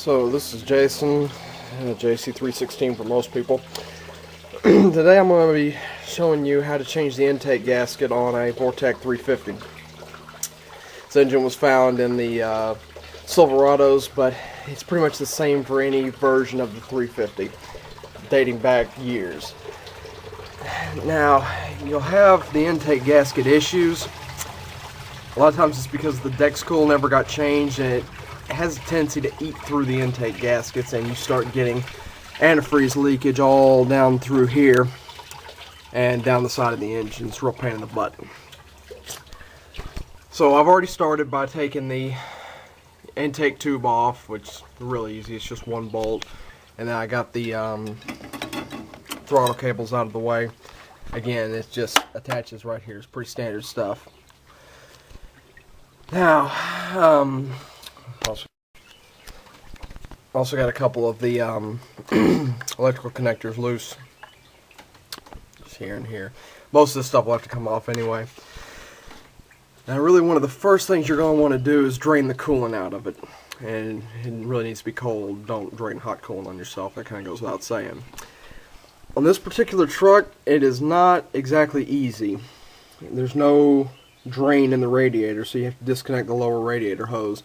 So this is Jason, JC316 for most people. Today I'm going to be showing you how to change the intake gasket on a Vortec 350. This engine was found in the Silverados, but it's pretty much the same for any version of the 350, dating back years. Now, you'll have the intake gasket issues. A lot of times it's because the deck spool never got changed, and it has a tendency to eat through the intake gaskets, and you start getting antifreeze leakage all down through here and down the side of the engine. It's a real pain in the butt. So I've already started by taking the intake tube off, which is really easy. It's just one bolt, and then I got the throttle cables out of the way. Again, it just attaches right here. It's pretty standard stuff. Now, also got a couple of the electrical connectors loose, just here and here. Most of this stuff will have to come off anyway. Now, really, one of the first things you're going to want to do is drain the coolant out of it, and it really needs to be cold. Don't drain hot coolant on yourself. That kind of goes without saying. On this particular truck, it is not exactly easy. There's no drain in the radiator, so you have to disconnect the lower radiator hose,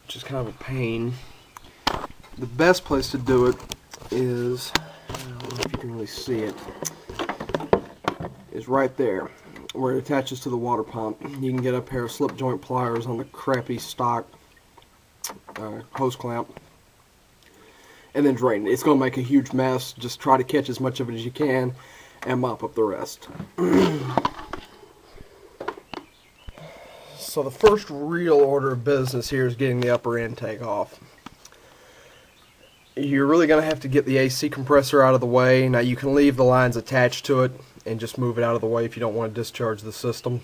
which is kind of a pain. The best place to do it is, I don't know if you can really see it, is right there where it attaches to the water pump. You can get a pair of slip joint pliers on the crappy stock hose clamp and then drain it. It's going to make a huge mess. Just try to catch as much of it as you can and mop up the rest. So the first real order of business here is getting the upper intake off. You're really going to have to get the AC compressor out of the way. Now, you can leave the lines attached to it and just move it out of the way if you don't want to discharge the system.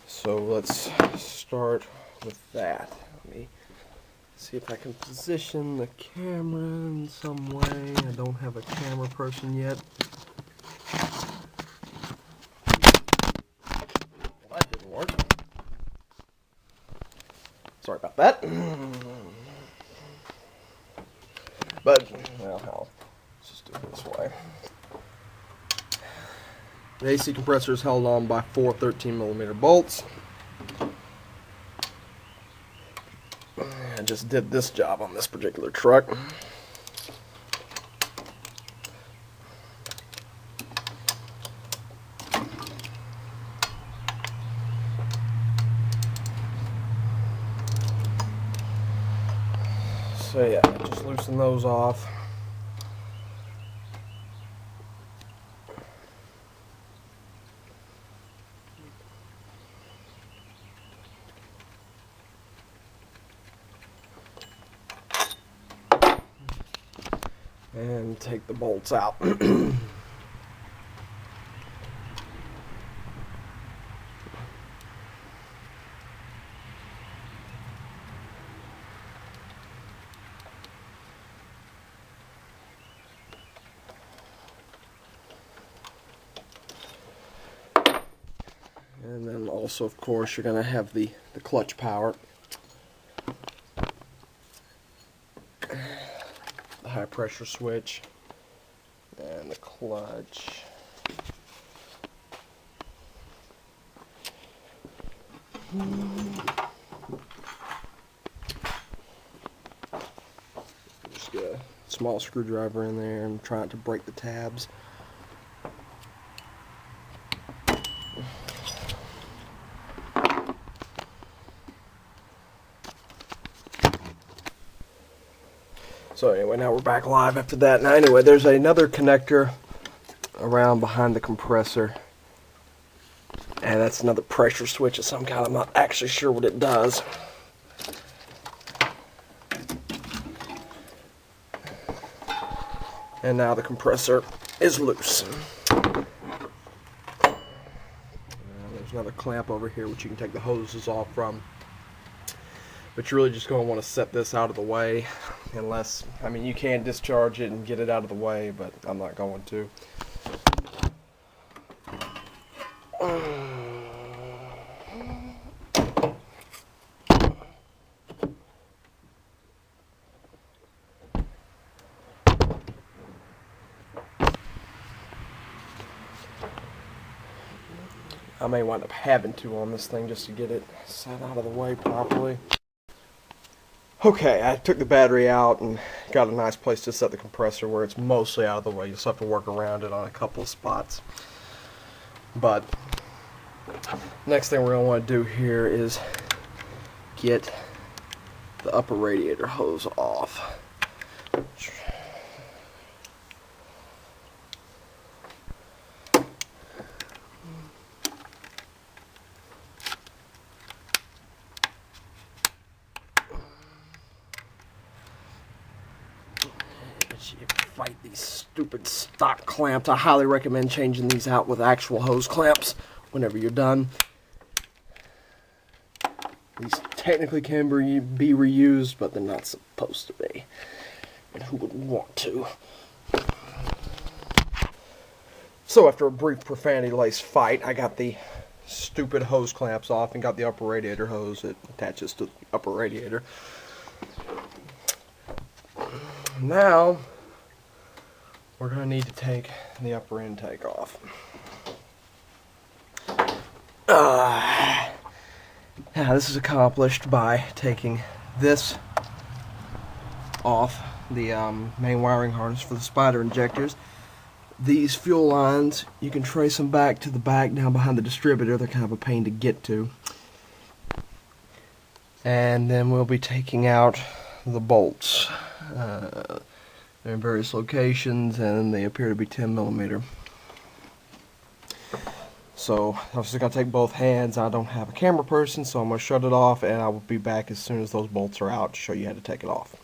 So let's start with that. Let me see if I can position the camera in some way. I don't have a camera person yet. Well, that didn't work. Sorry about that. But, well, let's just do it this way. The AC compressor is held on by 4 13mm bolts. I just did this job on this particular truck. So yeah, just loosen those off. And take the bolts out. And then also, of course, you're going to have the clutch power, the high pressure switch, and the clutch. Just get a small screwdriver in there and try not to break the tabs. So anyway, now we're back live after that. Now anyway, there's another connector around behind the compressor, and that's another pressure switch of some kind. I'm not actually sure what it does. And now the compressor is loose. There's another clamp over here which you can take the hoses off from. But you're really just going to want to set this out of the way, unless, I mean, you can discharge it and get it out of the way, but I'm not going to. I may wind up having to on this thing just to get it set out of the way properly. Okay, I took the battery out and got a nice place to set the compressor where it's mostly out of the way. You'll still have to work around it on a couple of spots. But next thing we're going to want to do here is get the upper radiator hose off. Fight these stupid stock clamps. I highly recommend changing these out with actual hose clamps whenever you're done. These technically can be reused, but they're not supposed to be. And who would want to? So after a brief profanity-laced fight, I got the stupid hose clamps off and got the upper radiator hose that attaches to the upper radiator. Now we're going to need to take the upper intake off. Now this is accomplished by taking this off, the main wiring harness for the spider injectors. These fuel lines, you can trace them back to the back down behind the distributor. They're kind of a pain to get to. And then we'll be taking out the bolts. They're in various locations and they appear to be 10mm. So I'm just going to take both hands. I don't have a camera person, so I'm going to shut it off and I will be back as soon as those bolts are out to show you how to take it off.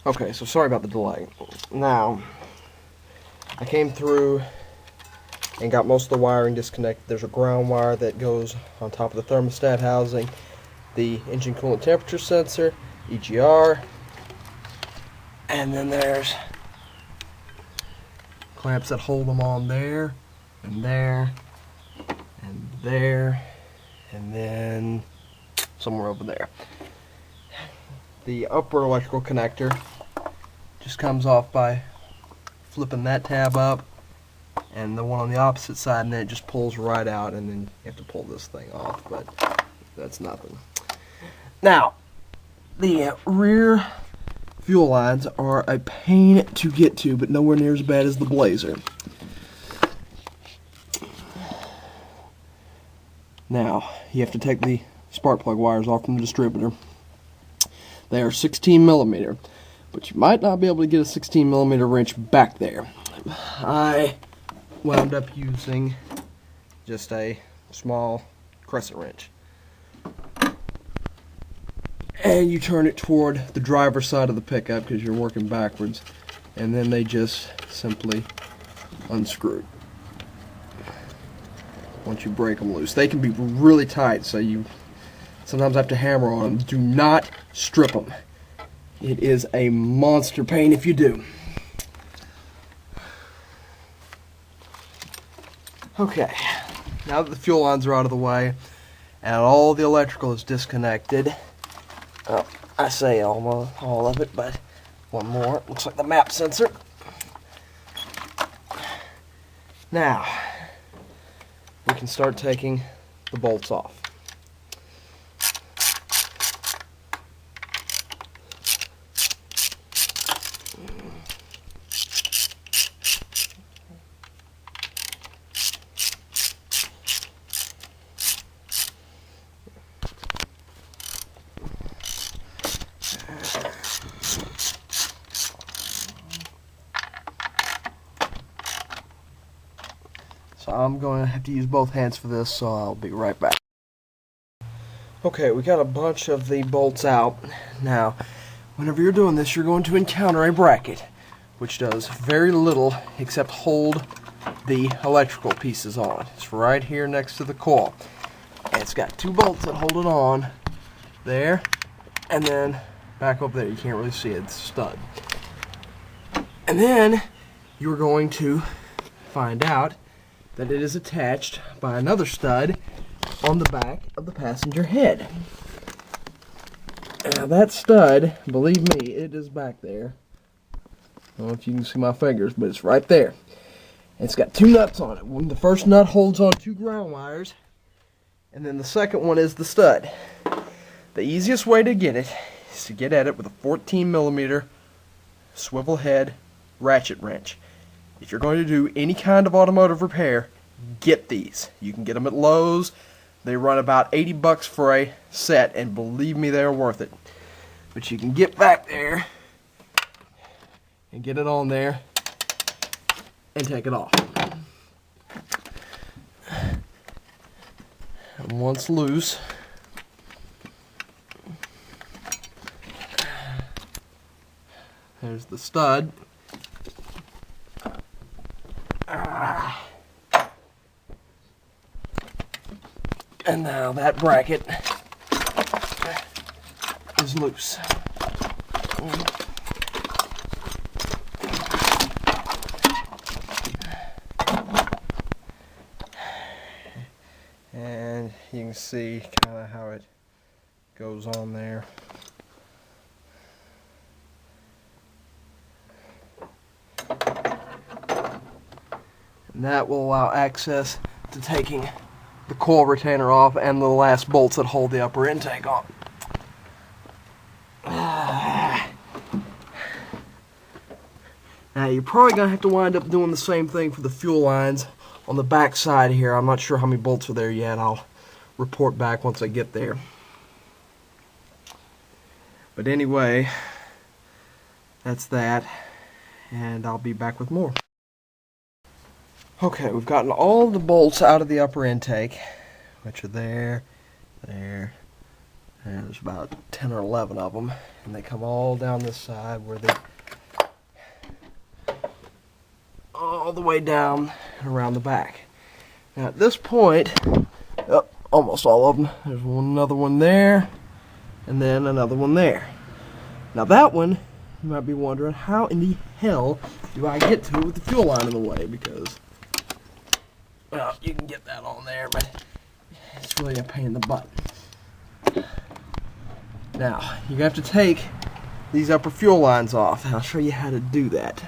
Okay, so sorry about the delay. Now, I came through and got most of the wiring disconnected. There's a ground wire that goes on top of the thermostat housing, the engine coolant temperature sensor, EGR, and then there's clamps that hold them on there, and there, and there, and then somewhere over there. The upper electrical connector just comes off by flipping that tab up, and the one on the opposite side, and then it just pulls right out, and then you have to pull this thing off, but that's nothing. Now, the rear fuel lines are a pain to get to, but nowhere near as bad as the Blazer. Now, you have to take the spark plug wires off from the distributor. They are 16mm, but you might not be able to get a 16mm wrench back there. I wound up using just a small crescent wrench. And you turn it toward the driver's side of the pickup because you're working backwards, and then they just simply unscrew. Once you break them loose, they can be really tight, so you sometimes have to hammer on them. Do not strip them. It is a monster pain if you do. Okay, now that the fuel lines are out of the way and all the electrical is disconnected, well, I say almost all of it, but one more. Looks like the map sensor. Now, we can start taking the bolts off. So I'm going to have to use both hands for this, so I'll be right back. Okay, we got a bunch of the bolts out. Now, whenever you're doing this, you're going to encounter a bracket, which does very little except hold the electrical pieces on. It's right here next to the coil. And it's got two bolts that hold it on there, and then back up there. You can't really see it. It's a stud. And then you're going to find out that it is attached by another stud on the back of the passenger head. Now that stud, believe me, it is back there. I don't know if you can see my fingers, but it's right there. It's got two nuts on it. The first nut holds on two ground wires, and then the second one is the stud. The easiest way to get it is to get at it with a 14mm swivel head ratchet wrench. If you're going to do any kind of automotive repair, get these. You can get them at Lowe's. They run about 80 bucks for a set, and believe me, they're worth it. But you can get back there and get it on there and take it off. And once loose, there's the stud. And now that bracket is loose. And you can see kind of how it goes on there. And that will allow access to taking the coil retainer off and the last bolts that hold the upper intake on. Now you're probably going to have to wind up doing the same thing for the fuel lines on the back side here. I'm not sure how many bolts are there yet. I'll report back once I get there. But anyway, that's that, and I'll be back with more. Okay, we've gotten all the bolts out of the upper intake, which are there, and there's about 10 or 11 of them, and they come all down this side where they all the way down and around the back. Now at this point, almost all of them, there's another one there, and then another one there. Now that one, you might be wondering, how in the hell do I get to it with the fuel line in the way? Because, well, you can get that on there, but it's really a pain in the butt. Now, you have to take these upper fuel lines off, and I'll show you how to do that.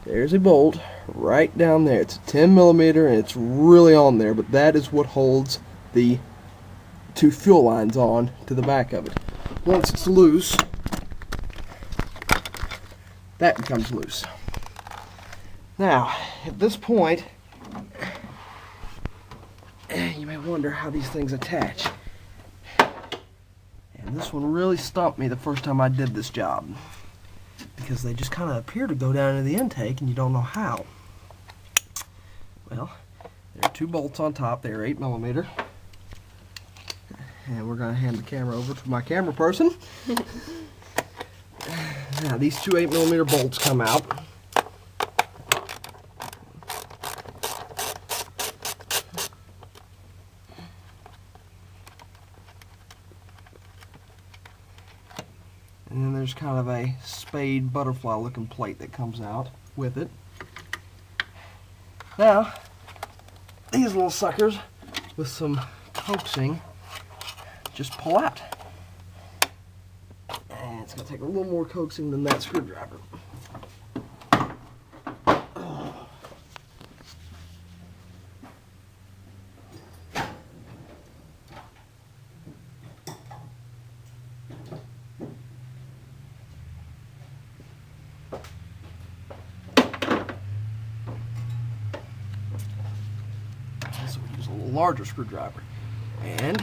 There's a bolt right down there. It's a 10mm, and it's really on there, but that is what holds the two fuel lines on to the back of it. Once it's loose, that becomes loose. Now, at this point, you may wonder how these things attach. And this one really stumped me the first time I did this job, because they just kind of appear to go down into the intake and you don't know how. Well, there are two bolts on top. They're 8mm. And we're going to hand the camera over to my camera person. Now, these two 8mm bolts come out. And then there's kind of a spade butterfly looking plate that comes out with it. Now, these little suckers, with some coaxing, just pull out. And it's going to take a little more coaxing than that screwdriver. So we use a little larger screwdriver. And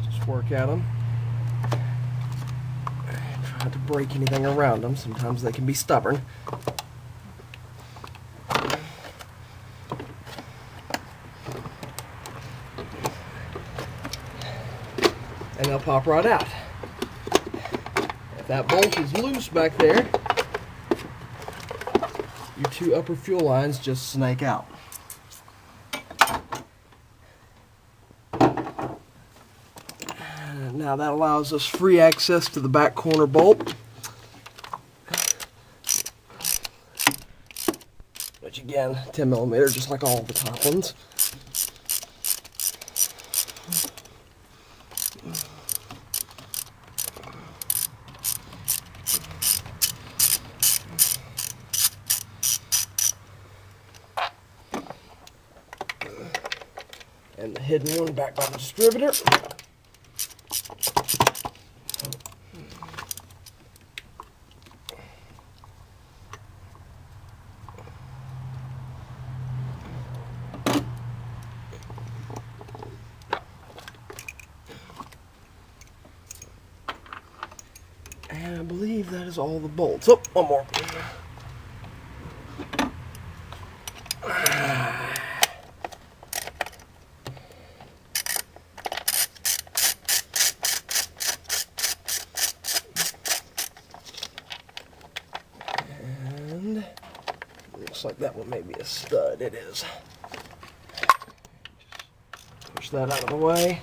just work at them. Try not to break anything around them. Sometimes they can be stubborn. And they'll pop right out. If that bolt is loose back there, your two upper fuel lines just snake out. Now that allows us free access to the back corner bolt, which again, 10mm, just like all the top ones. and the hidden one back by the distributor. And I believe that is all the bolts. Oh, one more. And looks like that one may be a stud. It is. Push that out of the way.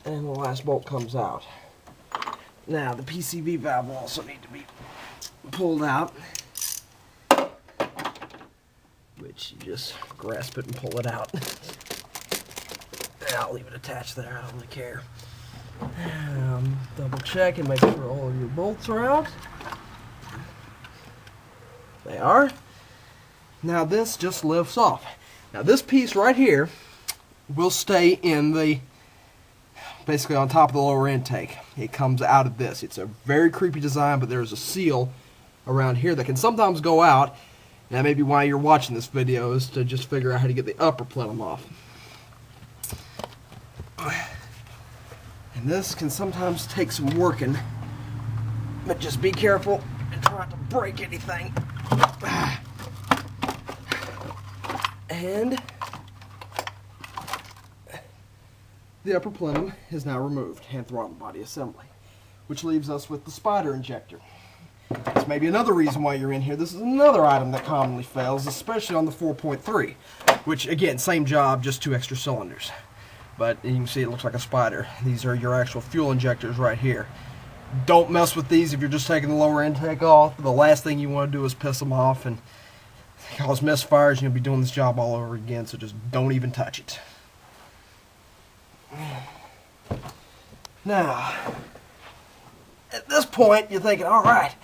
And the last bolt comes out. Now the PCV valve will also need to be pulled out, which you just grasp it and pull it out. I'll leave it attached there, I don't really care. Double check and make sure all of your bolts are out. They are. Now this just lifts off. Now this piece right here will stay in the, basically on top of the lower intake. It comes out of this. It's a very creepy design, but there's a seal around here that can sometimes go out. And that may be why you're watching this video, is to just figure out how to get the upper plenum off. And this can sometimes take some working, but just be careful and try not to break anything. And the upper plenum is now removed, and throttle body assembly, which leaves us with the spider injector. This may be another reason why you're in here. This is another item that commonly fails, especially on the 4.3, which again, same job, just 2 extra cylinders. But you can see it looks like a spider. These are your actual fuel injectors right here. Don't mess with these if you're just taking the lower intake off. The last thing you want to do is piss them off and cause misfires, and you'll be doing this job all over again, so just don't even touch it. Now, at this point, you're thinking, all right,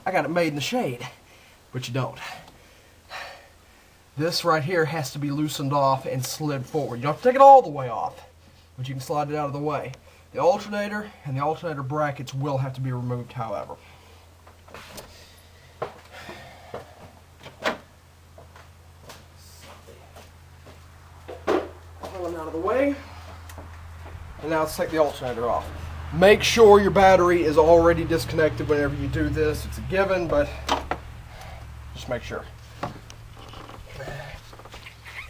I got it made in the shade, but you don't. This right here has to be loosened off and slid forward. You don't have to take it all the way off, but you can slide it out of the way. The alternator and the alternator brackets will have to be removed, however. Pull them out of the way. And now let's take the alternator off. Make sure your battery is already disconnected whenever you do this. It's a given, but just make sure.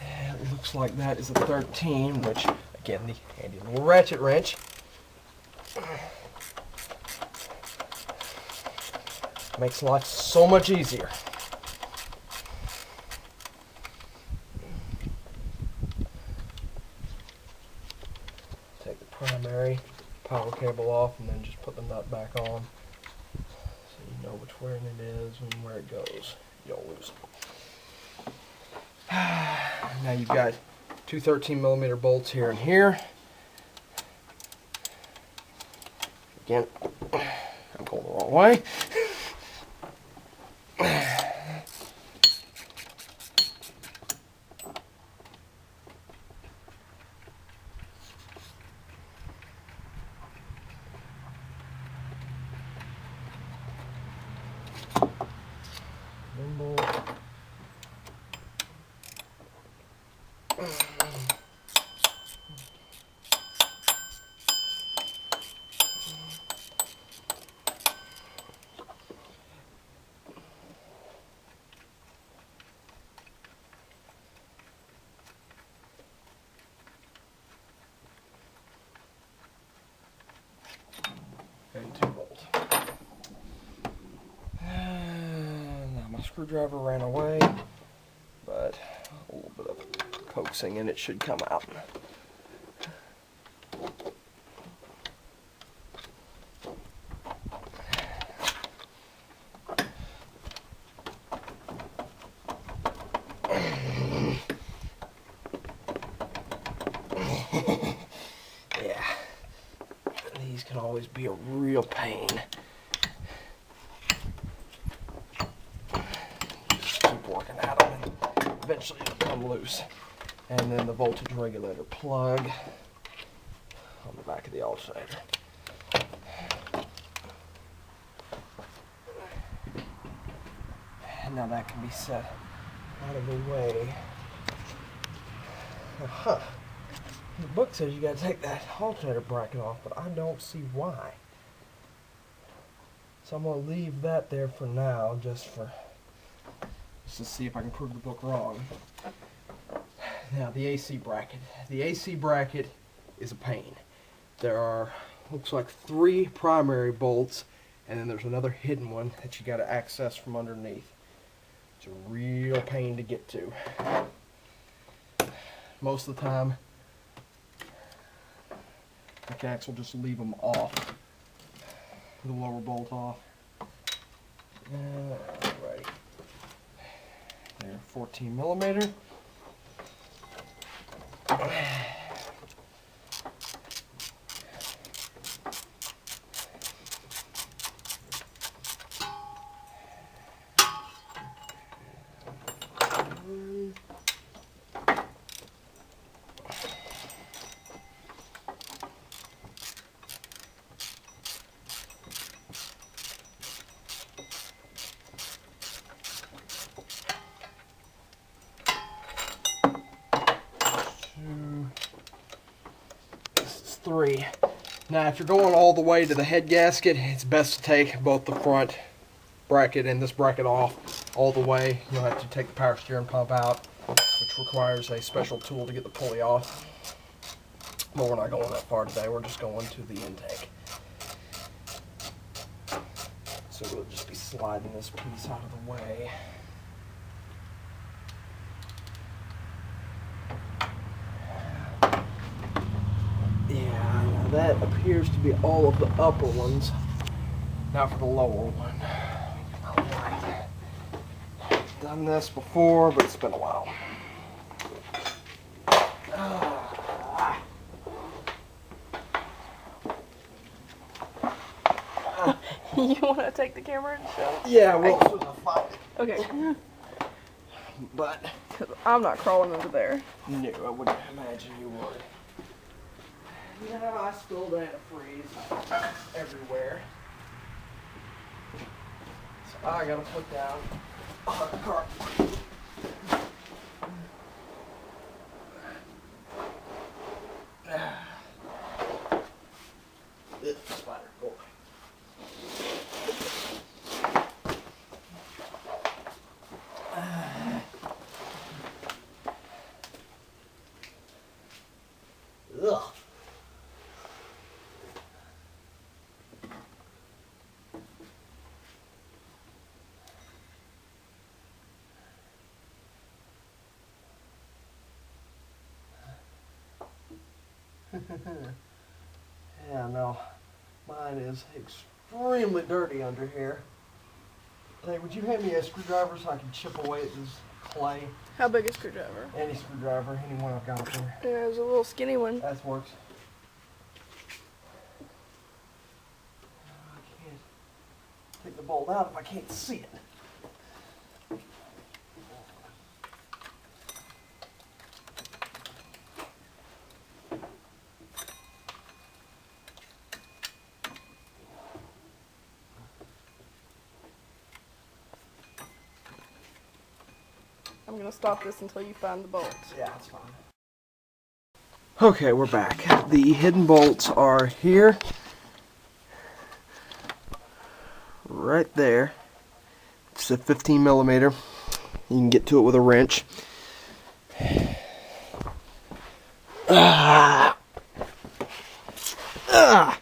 And it looks like that is a 13, which, again, the handy little ratchet wrench. Makes life so much easier. Take the primary power cable off and then just put the nut back on so you know which way it is and where it goes. You don't lose it. Now you've got 2 13mm bolts here and here. Again, I'm going the wrong way. And 2 bolts. Now my screwdriver ran away, but a little bit of coaxing and it should come out. can always be a real pain. Just keep working at them and eventually it'll come loose. And then the voltage regulator plug on the back of the alternator. And now that can be set out of the way. The book says you gotta take that alternator bracket off, but I don't see why. So I'm gonna leave that there for now, just to see if I can prove the book wrong. Now the AC bracket. The AC bracket is a pain. There are, looks like 3 primary bolts, and then there's another hidden one that you gotta access from underneath. It's a real pain to get to. Most of the time, mechanics will just leave them off, the lower bolt off. Alrighty. They're 14 millimeter. This is 3. Now if you're going all the way to the head gasket, it's best to take both the front bracket and this bracket off all the way. You'll have to take the power steering pump out, which requires a special tool to get the pulley off. But we're not going that far today, we're just going to the intake. So we'll just be sliding this piece out of the way. Yeah, now that appears to be all of the upper ones. Now for the lower one. Alright. Done this before, but it's been a while. You want to take the camera and show? Yeah, well, Okay. But Because I'm not crawling under there. no, I wouldn't imagine you would. Yeah, I spilled antifreeze everywhere. So I gotta put down on the carpet. Spider, go. Ugh. Yeah, no, mine is extremely dirty under here. Hey, would you hand me a screwdriver so I can chip away at this clay? How big a screwdriver? Any screwdriver, any one I've got up there. Yeah, there's a little skinny one. That works. I can't take the bolt out if I can't see it. I'm going to stop this until you find the bolts. Yeah, that's fine. Okay, we're back. The hidden bolts are here. Right there. It's a 15 millimeter. You can get to it with a wrench. Ah. Ah.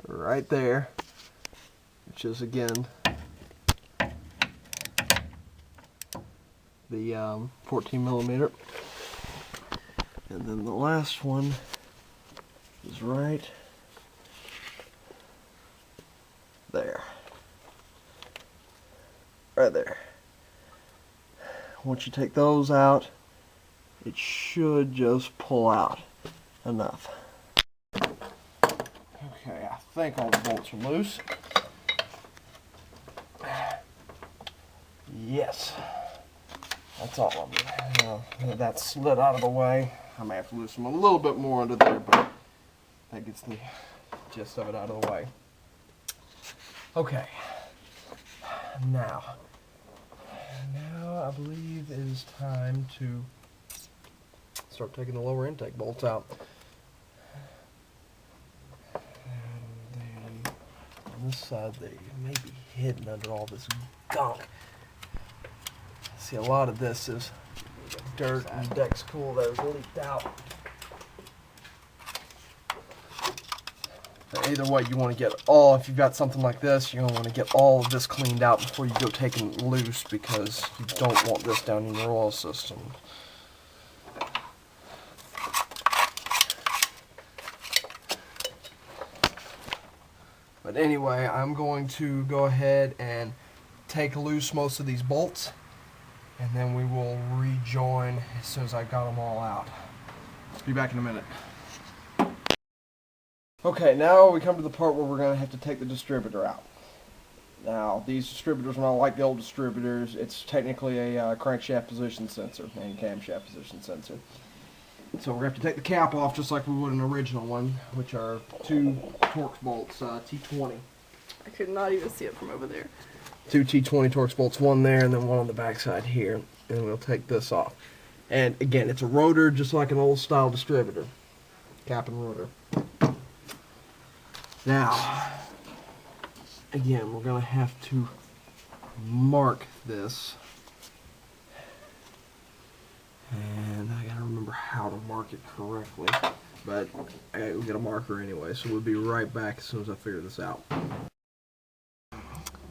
Right there, which is again the 14 millimeter, and then the last one is right there, right there, once you take those out, it should just pull out enough. Okay, I think all the bolts are loose. Yes, that's all of them. Now, that's slid out of the way. I may have to loosen them a little bit more under there, but that gets the gist of it out of the way. Okay, now I believe it is time to start taking the lower intake bolts out. And on this side, they may be hidden under all this gunk. See, a lot of this is dirt and deck's cool that was leaked out. But either way, you want to get all, if you've got something like this, you're going to want to get all of this cleaned out before you go taking it loose, because you don't want this down in your oil system. But anyway, I'm going to go ahead and take loose most of these bolts, and then we will rejoin as soon as I've got them all out. Be back in a minute. Okay, now we come to the part where we're going to have to take the distributor out. Now, these distributors are not like the old distributors. It's technically a crankshaft position sensor and camshaft position sensor. So we're going to have to take the cap off just like we would an original one, which are 2 Torx bolts, T20. I could not even see it from over there. 2 T20 Torx bolts, one there and then one on the back side here. And we'll take this off. And again, it's a rotor just like an old style distributor. Cap and rotor. Now, again, we're going to have to mark this. And I gotta remember how to mark it correctly, but we'll get a marker anyway, so we'll be right back as soon as I figure this out.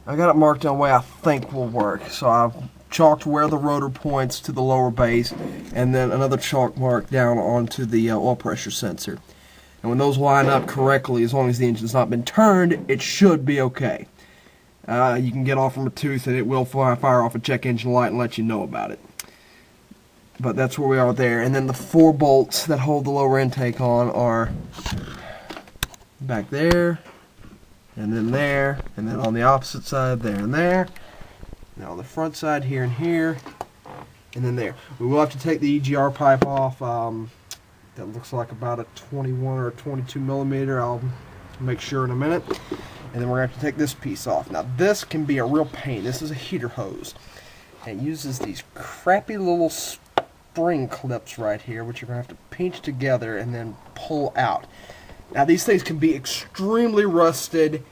I got it marked in a way I think will work. So I've chalked where the rotor points to the lower base, and then another chalk mark down onto the oil pressure sensor. And when those line up correctly, as long as the engine's not been turned, it should be okay. You can get off from a tooth and it will fire off a check engine light and let you know about it. But that's where we are there. And then the 4 bolts that hold the lower intake on are back there, and then on the opposite side there and there. Now on the front side here and here, and then there. We will have to take the EGR pipe off. That looks like about a 21 or 22 millimeter. I'll make sure in a minute. And then we're going to have to take this piece off. Now this can be a real pain. This is a heater hose. And it uses these crappy little spring clips right here, which you're going to have to pinch together and then pull out. Now these things can be extremely rusted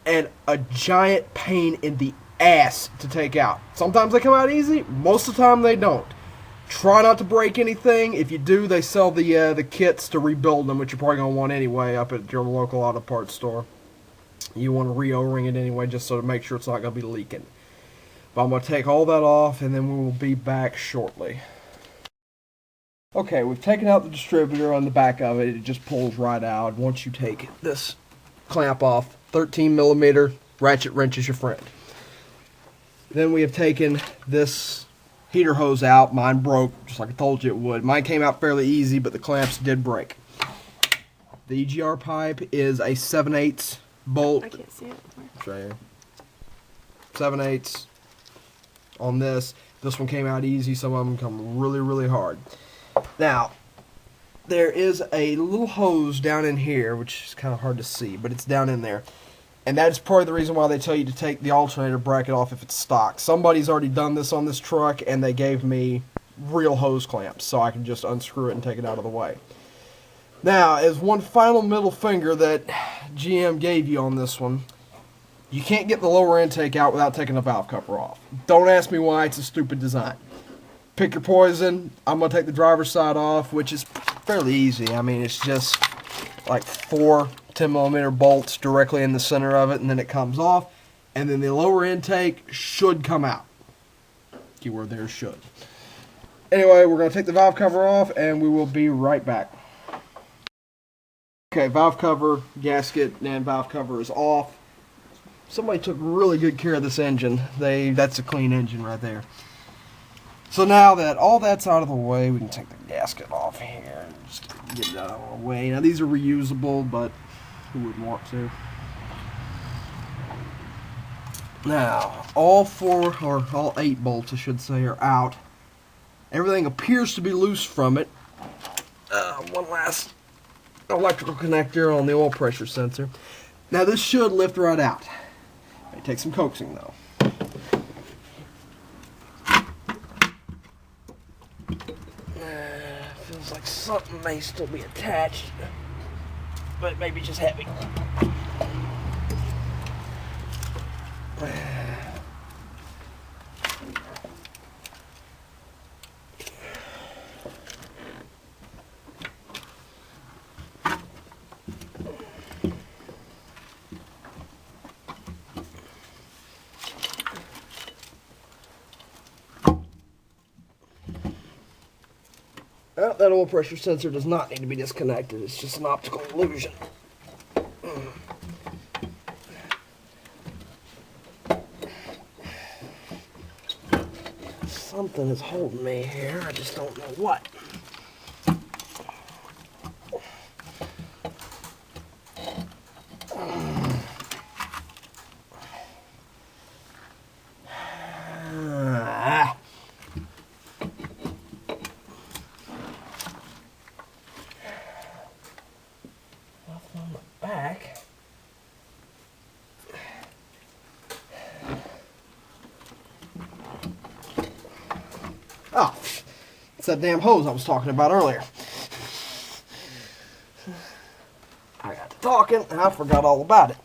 and a giant pain in the ass to take out. Sometimes they come out easy, most of the time they don't. Try not to break anything. If you do, they sell the kits to rebuild them, which you're probably going to want anyway up at your local auto parts store. You want to re-O-ring it anyway just so to make sure it's not going to be leaking. But I'm going to take all that off and then we will be back shortly. Okay, we've taken out the distributor on the back of it. It just pulls right out. Once you take this clamp off, 13 millimeter ratchet wrench is your friend. Then we have taken this heater hose out. Mine broke, just like I told you it would. Mine came out fairly easy, but the clamps did break. The EGR pipe is a 7/8 bolt. I can't see it. Right here. 7/8 on this. This one came out easy. Some of them come really, really hard. Now, there is a little hose down in here, which is kind of hard to see, but it's down in there. And that is probably the reason why they tell you to take the alternator bracket off if it's stock. Somebody's already done this on this truck, and they gave me real hose clamps, so I can just unscrew it and take it out of the way. Now, as one final middle finger that GM gave you on this one, you can't get the lower intake out without taking the valve cover off. Don't ask me why, it's a stupid design. Pick your poison. I'm going to take the driver's side off, which is fairly easy. I mean, it's just like 4 10mm bolts directly in the center of it, and then it comes off, and then the lower intake should come out. Keyword there, should. Anyway, we're going to take the valve cover off, and we will be right back. Okay, valve cover, gasket, and valve cover is off. Somebody took really good care of this engine. That's a clean engine right there. So now that all that's out of the way, we can take the gasket off here and just get it out of the way. Now these are reusable, but who wouldn't want to? Now, all 4, or all 8 bolts, I should say, are out. Everything appears to be loose from it. One last electrical connector on the oil pressure sensor. Now this should lift right out. It takes some coaxing though. Feels like something may still be attached, but maybe just heavy. Well, that oil pressure sensor does not need to be disconnected. It's just an optical illusion. Something is holding me here. I just don't know what. On the back. Oh, it's that damn hose I was talking about earlier. I got to talking and I forgot all about it.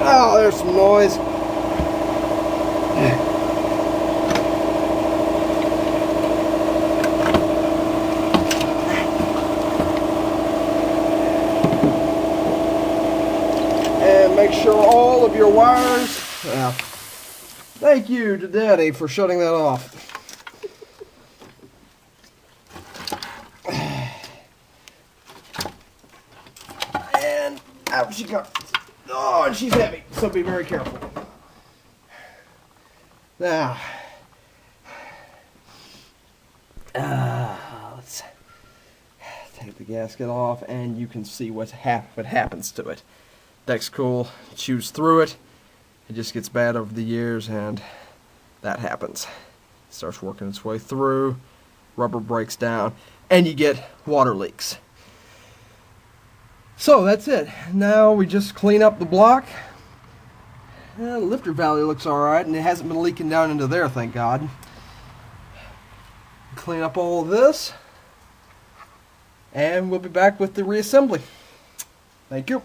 Oh, there's some noise. And make sure all of your wires. Thank you to Daddy for shutting that off. And out she comes. Oh, and she's heavy, so be very careful. Now, let's take the gasket off, and you can see what happens to it. Deck's cool, chews through it. It just gets bad over the years, and that happens. It starts working its way through, rubber breaks down, and you get water leaks. So that's it. Now we just clean up the block. The lifter valve looks alright, and it hasn't been leaking down into there, thank God. Clean up all of this, and we'll be back with the reassembly. Thank you.